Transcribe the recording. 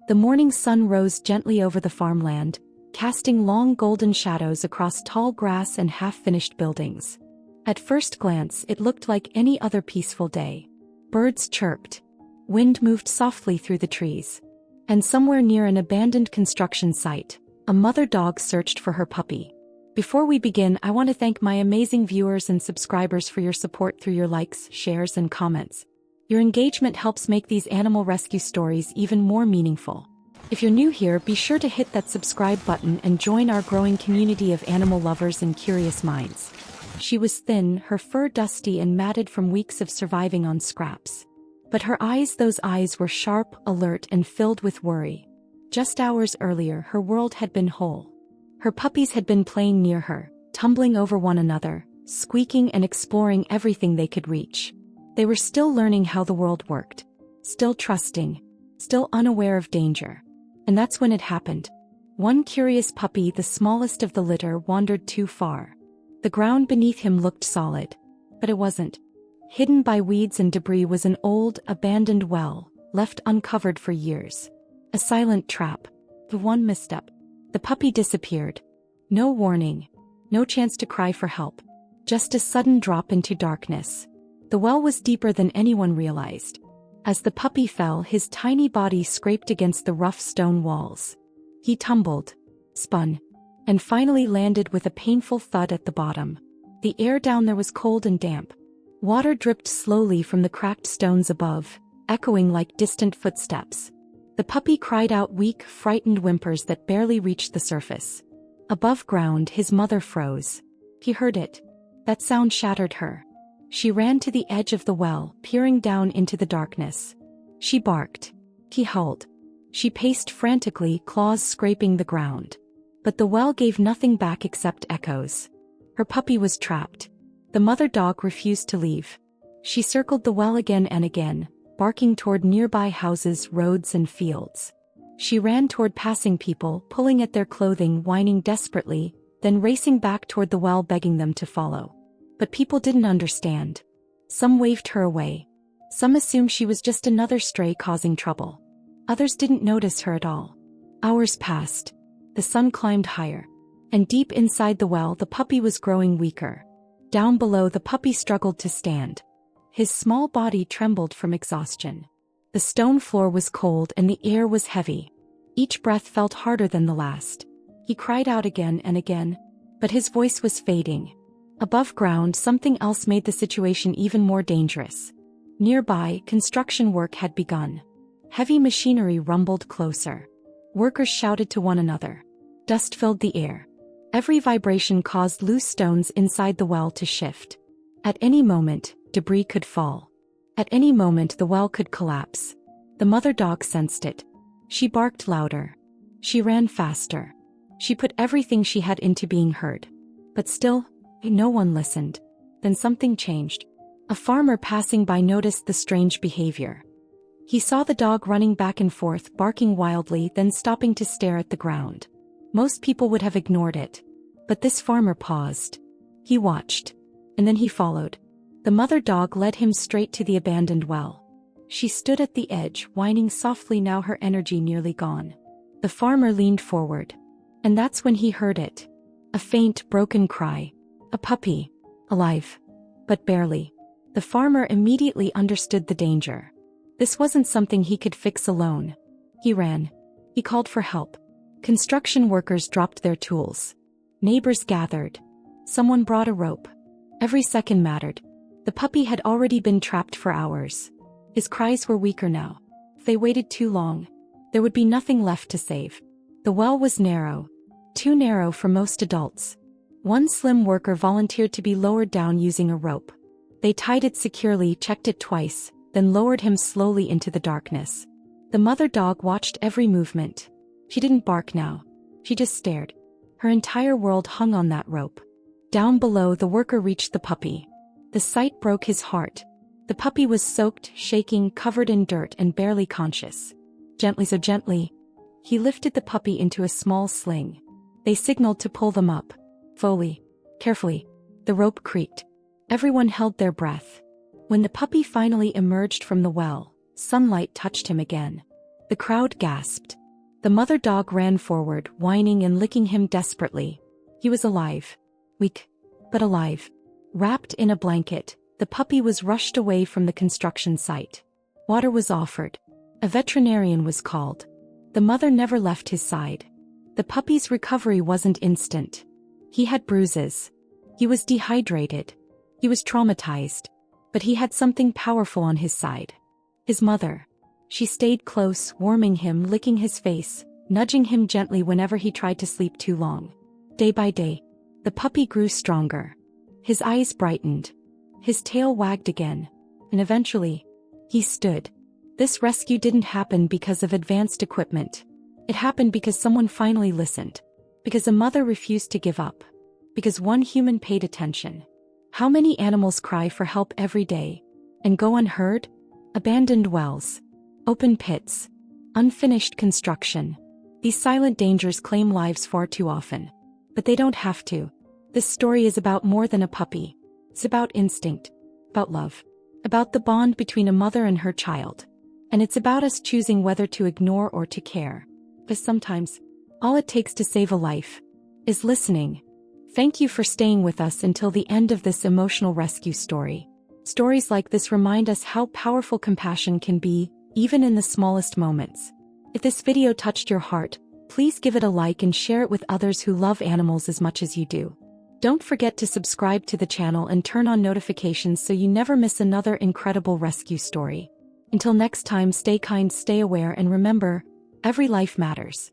The morning sun rose gently over the farmland, casting long golden shadows across tall grass and half-finished buildings. At first glance, it looked like any other peaceful day. Birds chirped. Wind moved softly through the trees. And somewhere near an abandoned construction site, a mother dog searched for her puppy. Before we begin, I want to thank my amazing viewers and subscribers for your support through your likes, shares, and comments. Your engagement helps make these animal rescue stories even more meaningful. If you're new here, be sure to hit that subscribe button and join our growing community of animal lovers and curious minds. She was thin, her fur dusty and matted from weeks of surviving on scraps. But her eyes, those eyes were sharp, alert, and filled with worry. Just hours earlier, her world had been whole. Her puppies had been playing near her, tumbling over one another, squeaking and exploring everything they could reach. They were still learning how the world worked, still trusting, still unaware of danger. And that's when it happened. One curious puppy, the smallest of the litter, wandered too far. The ground beneath him looked solid, but it wasn't. Hidden by weeds and debris was an old, abandoned well, left uncovered for years. A silent trap. The one misstep. The puppy disappeared. No warning. No chance to cry for help. Just a sudden drop into darkness. The well was deeper than anyone realized. As the puppy fell, his tiny body scraped against the rough stone walls. He tumbled, spun, and finally landed with a painful thud at the bottom. The air down there was cold and damp. Water dripped slowly from the cracked stones above, echoing like distant footsteps. The puppy cried out weak, frightened whimpers that barely reached the surface. Above ground, his mother froze. He heard it. That sound shattered her. She ran to the edge of the well, peering down into the darkness. She barked. He howled. She paced frantically, claws scraping the ground. But the well gave nothing back except echoes. Her puppy was trapped. The mother dog refused to leave. She circled the well again and again, barking toward nearby houses, roads, and fields. She ran toward passing people, pulling at their clothing, whining desperately, then racing back toward the well, begging them to follow. But people didn't understand. Some waved her away. Some assumed she was just another stray causing trouble. Others didn't notice her at all. Hours passed. The sun climbed higher. And deep inside the well, the puppy was growing weaker. Down below, the puppy struggled to stand. His small body trembled from exhaustion. The stone floor was cold and the air was heavy. Each breath felt harder than the last. He cried out again and again, but his voice was fading. Above ground, something else made the situation even more dangerous. Nearby, construction work had begun. Heavy machinery rumbled closer. Workers shouted to one another. Dust filled the air. Every vibration caused loose stones inside the well to shift. At any moment, debris could fall. At any moment, the well could collapse. The mother dog sensed it. She barked louder. She ran faster. She put everything she had into being heard. But still, no one listened. Then something changed. A farmer passing by noticed the strange behavior. He saw the dog running back and forth, barking wildly, then stopping to stare at the ground. Most people would have ignored it. But this farmer paused. He watched. And then he followed. The mother dog led him straight to the abandoned well. She stood at the edge, whining softly, now her energy nearly gone. The farmer leaned forward. And that's when he heard it. A faint, broken cry. A puppy. Alive. But barely. The farmer immediately understood the danger. This wasn't something he could fix alone. He ran. He called for help. Construction workers dropped their tools. Neighbors gathered. Someone brought a rope. Every second mattered. The puppy had already been trapped for hours. His cries were weaker now. If they waited too long, there would be nothing left to save. The well was narrow. Too narrow for most adults. One slim worker volunteered to be lowered down using a rope. They tied it securely, checked it twice, then lowered him slowly into the darkness. The mother dog watched every movement. She didn't bark now. She just stared. Her entire world hung on that rope. Down below, the worker reached the puppy. The sight broke his heart. The puppy was soaked, shaking, covered in dirt, and barely conscious. Gently, so gently, he lifted the puppy into a small sling. They signaled to pull them up. Slowly, carefully, the rope creaked. Everyone held their breath. When the puppy finally emerged from the well, sunlight touched him again. The crowd gasped. The mother dog ran forward, whining and licking him desperately. He was alive. Weak, but alive. Wrapped in a blanket, the puppy was rushed away from the construction site. Water was offered. A veterinarian was called. The mother never left his side. The puppy's recovery wasn't instant. He had bruises. He was dehydrated. He was traumatized. But he had something powerful on his side. His mother. She stayed close, warming him, licking his face, nudging him gently whenever he tried to sleep too long. Day by day, the puppy grew stronger. His eyes brightened. His tail wagged again. And eventually, he stood. This rescue didn't happen because of advanced equipment. It happened because someone finally listened. Because a mother refused to give up. Because one human paid attention. How many animals cry for help every day and go unheard? Abandoned wells. Open pits. Unfinished construction. These silent dangers claim lives far too often. But they don't have to. This story is about more than a puppy. It's about instinct. About love. About the bond between a mother and her child. And it's about us choosing whether to ignore or to care. Because sometimes, all it takes to save a life is listening. Thank you for staying with us until the end of this emotional rescue story. Stories like this remind us how powerful compassion can be, even in the smallest moments. If this video touched your heart, please give it a like and share it with others who love animals as much as you do. Don't forget to subscribe to the channel and turn on notifications so you never miss another incredible rescue story. Until next time, stay kind, stay aware, and remember, every life matters.